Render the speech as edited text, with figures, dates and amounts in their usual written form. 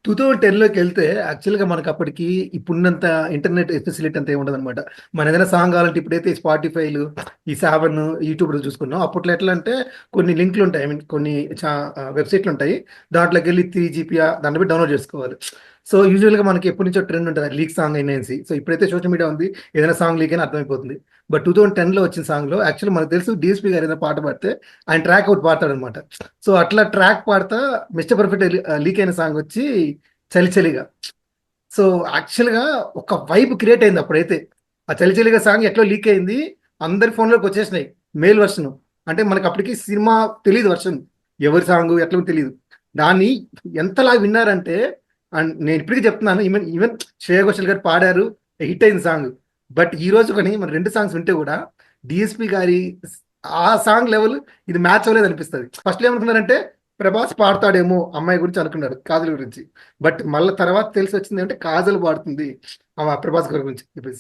2010లోకెళ్తే యాక్చువల్‌గా మనకప్పటికి ఇప్పుడున్నంత internet facility అంత ఏమి ఉండదనమాట. మనం ఏదైనా సాంగ్ కావాలంటే ఇప్పుడైతే స్పాటిఫైలు, ఈ సావన్, యూట్యూబ్‌లో చూసుకున్నాం. అప్పట్లో ఎట్లా అంటే కొన్ని లింకులుంటాయి. ఐ మీన్ కొన్ని వెబ్‌సైట్‌లుంటాయి. దాంట్లోకెళ్ళి 3 జీబీయా దాంట్లో పెట్టి డౌన్‌లోడ్ చేసుకోవాలి. సో, యూజువల్‌గా మనకి ఎప్పటినుంచో ట్రెండ్ ఉంటది. లీక్ సాంగ్ అనేసి. సో, ఇప్పుడైతే సోషల్ మీడియా ఉంది. ఏదైనా సాంగ్ లీక్ అయినా అర్థమైపోతుంది. బట్ 2010లో వచ్చిన సాంగ్‌లో యాక్చువల్లీ మనకు తెలుసు డీఎస్‌పీ గారు ఏదైనా పాట పాడితే ఆయన ట్రాక్ ఒకటి పాడతాడనమాట. సో, అట్లా ట్రాక్ పాడతా మిస్టర్ పర్ఫెక్ట్ లీక్ అయిన సాంగ్ వచ్చి 'చలి చలిగా'. సో, యాక్చువల్‌గా ఒక వైబ్ క్రియేట్ అయింది అప్పుడైతే. ఆ 'చలి చలిగా' సాంగ్ ఎట్లో లీక్ అయింది. అందరి ఫోన్‌లోకి వచ్చేసినాయి. Male version. అంటే మనకు అప్పటికి సినిమా తెలీదు వెర్షన్. ఎవరి సాంగ్ ఎట్లా తెలీదు. దాన్ని ఎంతలా విన్నారంటే నేను ఇప్పటికి చెప్తున్నాను. ఈవెన్ ఈవెన్ శ్రేయ ఘోషాల్ గారు పాడారు. హిట్ అయింది సాంగ్. బట్ ఈ రోజు కానీ మన 2 సాంగ్స్ వింటే కూడా డీఎస్‌పీ గారి ఆ సాంగ్ లెవెల్ ఇది మ్యాచ్ అవ్వలేదు అనిపిస్తది. ఫస్ట్‌లో ఏమనుకున్నారంటే ప్రభాస్ పాడతాడేమో అమ్మాయి గురించి అనుకున్నారు. కాజల్ గురించి. బట్ మళ్ళా తర్వాత తెలిసొచ్చిందేంటంటే కాజల్ పాడుతుంది. ప్రభాస్ గారి గురించి చెప్పేసి.